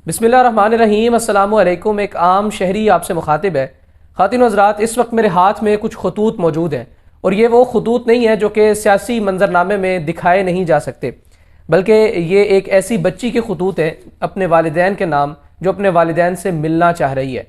बिस्मिल्लाहिर्रहमानिर्रहीम। अस्सलामुअलैकुम। एक आम शहरी आपसे मुखातिब है। ख़ातिन हज़रात, इस वक्त मेरे हाथ में कुछ खतूत मौजूद हैं और ये वो खतूत नहीं है जो कि सियासी मंजरनामे में दिखाए नहीं जा सकते, बल्कि ये एक ऐसी बच्ची के खतूत हैं अपने वालिदैन के नाम, जो अपने वालिदैन से मिलना चाह रही है।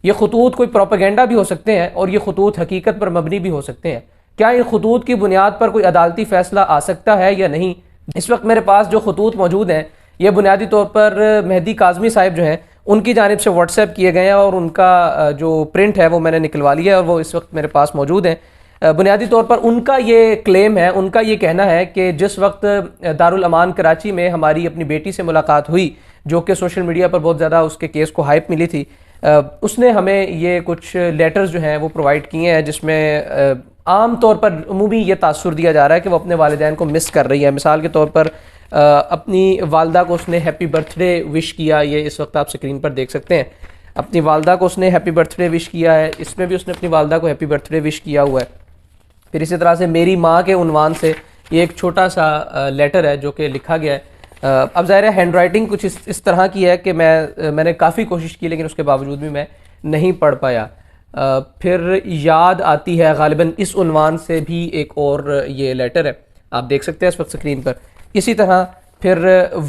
ये खतूत कोई प्रोपेगेंडा भी हो सकते हैं और ये खतूत हकीकत पर मबनी भी हो सकते हैं। क्या इन खतूत की बुनियाद पर कोई अदालती फैसला आ सकता है या नहीं? इस वक्त मेरे पास जो खतूत मौजूद हैं ये बुनियादी तौर पर मेहदी काज़मी साहिब जो हैं उनकी जानिब से व्हाट्सएप किए गए हैं और उनका जो प्रिंट है वो मैंने निकलवा लिया है और वो इस वक्त मेरे पास मौजूद हैं। बुनियादी तौर पर उनका ये क्लेम है, उनका ये कहना है कि जिस वक्त दारुल अमान कराची में हमारी अपनी बेटी से मुलाकात हुई, जो कि सोशल मीडिया पर बहुत ज़्यादा उसके केस को हाइप मिली थी, उसने हमें ये कुछ लेटर्स जो हैं वो प्रोवाइड किए हैं जिसमें आम तौर पर उमूमी ये तासुर दिया जा रहा है कि वो अपने वालिदैन को मिस कर रही है। मिसाल के तौर पर अपनी वालदा को उसने हैप्पी बर्थडे विश किया, ये इस वक्त आप स्क्रीन पर देख सकते हैं। अपनी वालदा को उसने हैप्पी बर्थडे विश किया है, इसमें भी उसने अपनी वालदा को हैप्पी बर्थडे विश किया हुआ है। फिर इसी तरह से मेरी माँ के उन्वान से ये एक छोटा सा लेटर है जो कि लिखा गया है। अब ज़ाहिर है हैंड राइटिंग कुछ इस तरह की है कि मैंने काफ़ी कोशिश की लेकिन उसके बावजूद भी मैं नहीं पढ़ पाया। फिर याद आती है गालिबन इस उन्वान से भी एक और ये लेटर है, आप देख सकते हैं इस वक्त स्क्रीन पर। इसी तरह फिर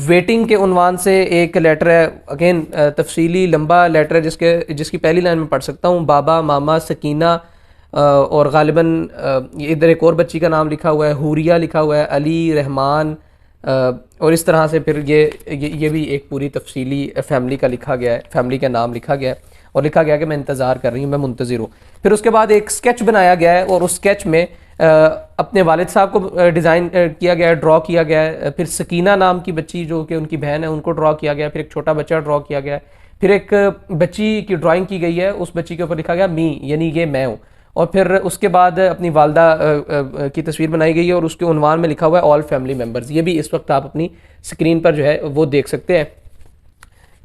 वेटिंग के उन्वान से एक लेटर है, अगेन तफसीली लंबा लेटर है जिसकी पहली लाइन में पढ़ सकता हूँ। बाबा, मामा, सकीना और गालिबन इधर एक और बच्ची का नाम लिखा हुआ है, हुरिया लिखा हुआ है, अली, रहमान और इस तरह से फिर ये भी एक पूरी तफसीली फैमिली का लिखा गया है, फैमिली का नाम लिखा गया है और लिखा गया कि मैं इंतज़ार कर रही हूँ, मैं मुंतज़िर हूँ। फिर उसके बाद एक स्केच बनाया गया है और उस स्केच में अपने वालिद साहब को डिज़ाइन किया गया है, ड्रॉ किया गया है। फिर सकीना नाम की बच्ची जो कि उनकी बहन है उनको ड्रॉ किया गया है। फिर एक छोटा बच्चा ड्रॉ किया गया है। फिर एक बच्ची की ड्राइंग की गई है, उस बच्ची के ऊपर लिखा गया मी, यानी ये मैं हूँ। और फिर उसके बाद अपनी वालदा की तस्वीर बनाई गई है और उसके उन्वान में लिखा हुआ है ऑल फैमिली मेम्बर्स। ये भी इस वक्त आप अपनी स्क्रीन पर जो है वो देख सकते हैं।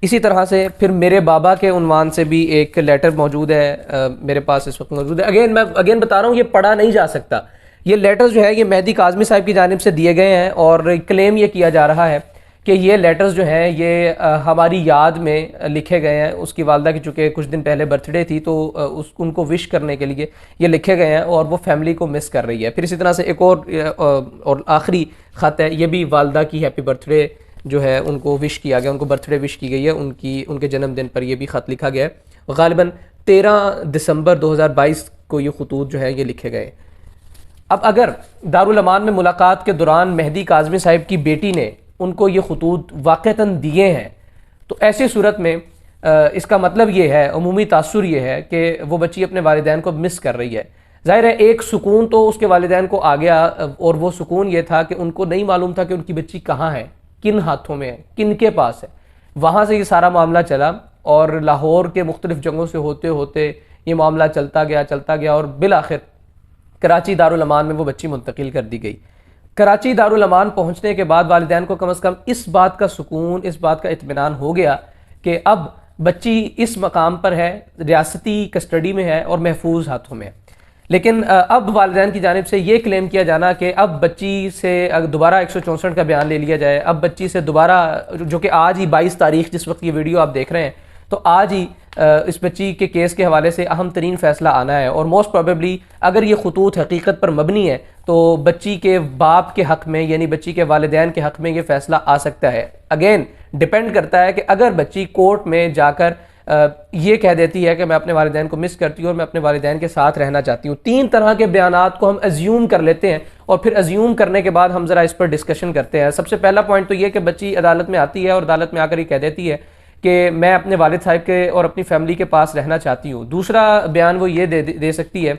इसी तरह से फिर मेरे बाबा के उन्वान से भी एक लेटर मौजूद है, मेरे पास इस वक्त मौजूद है। मैं अगेन बता रहा हूँ, ये पढ़ा नहीं जा सकता। ये लेटर्स जो है ये मेहदी काज़मी साहब की जानिब से दिए गए हैं और क्लेम ये किया जा रहा है कि ये लेटर्स जो हैं ये हमारी याद में लिखे गए हैं। उसकी वालदा की चूँकि कुछ दिन पहले बर्थडे थी तो उनको विश करने के लिए ये लिखे गए हैं और वो फैमिली को मिस कर रही है। फिर इसी तरह से एक और आखिरी ख़त है, ये भी वालदा की हैप्पी बर्थडे जो है उनको विश किया गया, उनको बर्थडे विश की गई है, उनके जन्मदिन पर यह भी ख़त लिखा गया है। गालिबन 13 दिसंबर 2022 को ये खतूत जो है ये लिखे गए। अब अगर दारुल अमान में मुलाकात के दौरान मेहदी काज़मी साहिब की बेटी ने उनको ये खतूत वाक़तन दिए हैं तो ऐसी सूरत में इसका मतलब ये है, अमूमी तासुर ये है कि वो बच्ची अपने वालिदैन को मिस कर रही है। ज़ाहिर है एक सुकून तो उसके वालिदैन को आ गया और वो सुकून ये था कि उनको नहीं मालूम था कि उनकी बच्ची कहाँ है, किन हाथों में है, किन के पास है। वहाँ से ये सारा मामला चला और लाहौर के मुख्तलिफ जगहों से होते होते ये मामला चलता गया और बिल आखिर कराची दारुल अमान में वो बच्ची मुंतकिल कर दी गई। कराची दारुल अमान पहुँचने के बाद वालिदैन को कम से कम इस बात का सुकून, इस बात का इत्मीनान हो गया कि अब बच्ची इस मकाम पर है, रियासती कस्टडी में है और महफूज हाथों में है। लेकिन अब वालिदैन की जानिब से ये क्लेम किया जाना कि अब बच्ची से दोबारा 164 का बयान ले लिया जाए, अब बच्ची से दोबारा, जो कि आज ही 22 तारीख जिस वक्त ये वीडियो आप देख रहे हैं, तो आज ही इस बच्ची के केस के हवाले से अहम तरीन फैसला आना है और मोस्ट प्रोबेबली अगर ये खतूत हकीकत पर मबनी है तो बच्ची के बाप के हक़ में, यानी बच्ची के वालिदैन के हक़ में ये फैसला आ सकता है। अगेन डिपेंड करता है कि अगर बच्ची कोर्ट में जाकर ये कह देती है कि मैं अपने वालिदैन को मिस करती हूँ और मैं अपने वालिदैन के साथ रहना चाहती हूँ। 3 तरह के बयानात को हम अज्यूम कर लेते हैं और फिर अज्यूम करने के बाद हम ज़रा इस पर डिस्कशन करते हैं। सबसे पहला पॉइंट तो ये कि बच्ची अदालत में आती है और अदालत में आकर ये कह देती है कि मैं अपने वालिद साहब के और अपनी फैमिली के पास रहना चाहती हूँ। दूसरा बयान वो ये दे सकती है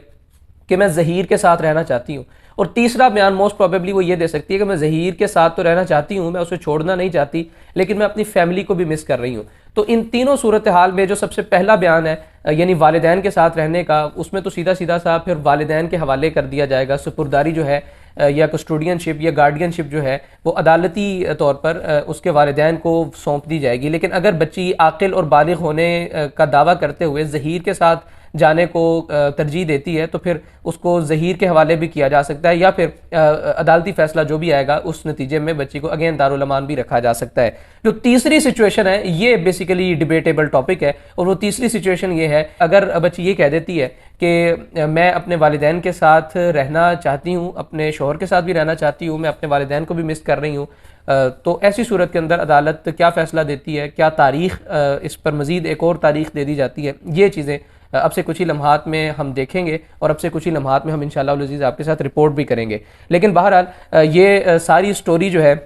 कि मैं ज़हीर के साथ रहना चाहती हूँ। और तीसरा बयान मोस्ट प्रोबेबली वो ये दे सकती है कि मैं ज़हीर के साथ तो रहना चाहती हूँ, मैं उसे छोड़ना नहीं चाहती, लेकिन मैं अपनी फैमिली को भी मिस कर रही हूँ। तो इन तीनों सूरत हाल में जो सबसे पहला बयान है यानी वालिदैन के साथ रहने का, उसमें तो सीधा सीधा सा फिर वालिदैन के हवाले कर दिया जाएगा। सुपुर्दारी जो है या कस्टोडियनशिप या गार्डियनशिप जो है वो अदालती तौर पर उसके वालिदैन को सौंप दी जाएगी। लेकिन अगर बच्ची आकिल और बालिग होने का दावा करते हुए ज़हीर के साथ जाने को तरजीह देती है तो फिर उसको ज़हीर के हवाले भी किया जा सकता है, या फिर अदालती फैसला जो भी आएगा उस नतीजे में बच्ची को अगेन दारुल अमान भी रखा जा सकता है। जो तीसरी सिचुएशन है ये बेसिकली डिबेटेबल टॉपिक है, और वो तीसरी सिचुएशन ये है अगर बच्ची ये कह देती है कि मैं अपने वालिदैन के साथ रहना चाहती हूँ, अपने शौहर के साथ भी रहना चाहती हूँ, मैं अपने वालिदैन को भी मिस कर रही हूँ, तो ऐसी सूरत के अंदर अदालत क्या फ़ैसला देती है, क्या तारीख़ इस पर मज़ीद एक और तारीख़ दे दी जाती है, ये चीज़ें अब से कुछ ही लम्हात में हम देखेंगे, और अब से कुछ ही लम्हात में हम इंशाअल्लाह अज़ीज़ आपके साथ रिपोर्ट भी करेंगे। लेकिन बहरहाल ये सारी स्टोरी जो है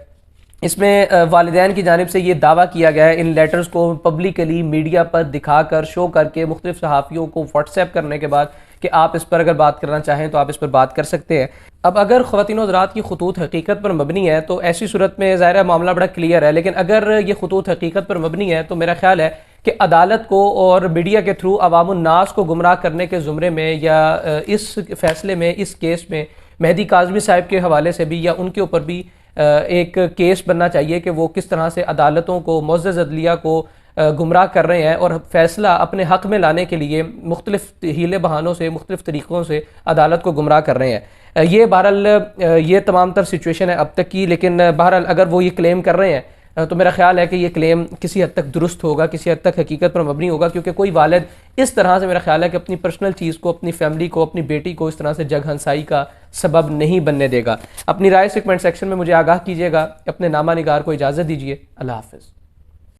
इसमें वालिदैन की जानिब से ये दावा किया गया है, इन लेटर्स को पब्लिकली मीडिया पर दिखाकर शो करके मुख्तलिफ सहाफ़ियों को व्हाट्सएप करने के बाद कि आप इस पर अगर बात करना चाहें तो आप इस पर बात कर सकते हैं। अब अगर ख़वातीन और हज़रात की खतूत हकीकत पर मबनी है तो ऐसी सूरत में ज़ाहिर है मामला बड़ा क्लियर है, लेकिन अगर ये खतूत हकीकत पर मबनी है तो मेरा ख्याल है कि अदालत को और मीडिया के थ्रू अवामुन्नास को गुमराह करने के ज़ुमरे में या इस फैसले में, इस केस में मेहदी काज़मी साहब के हवाले से भी या उनके ऊपर भी एक केस बनना चाहिए कि वो किस तरह से अदालतों को, मुअज़्ज़ज़ अदलिया को गुमराह कर रहे हैं और फैसला अपने हक़ में लाने के लिए मुख्तलिफ हीले बहानों से, मुख्तलिफ तरीक़ों से अदालत को गुमराह कर रहे हैं। ये बहरहाल ये तमाम तर सिचुएशन है अब तक की, लेकिन बहरहाल अगर वो ये क्लेम कर रहे हैं तो मेरा ख्याल है कि ये क्लेम किसी हद तक दुरुस्त होगा, किसी हद तक हकीकत पर मबनी होगा, क्योंकि कोई वालिद इस तरह से मेरा ख्याल है कि अपनी पर्सनल चीज़ को, अपनी फैमिली को, अपनी बेटी को इस तरह से जग हंसाई का सबब नहीं बनने देगा। अपनी राय से कमेंट सेक्शन में मुझे आगाह कीजिएगा। अपने नामा निगार को इजाज़त दीजिए। अल्लाह हाफ़िज़।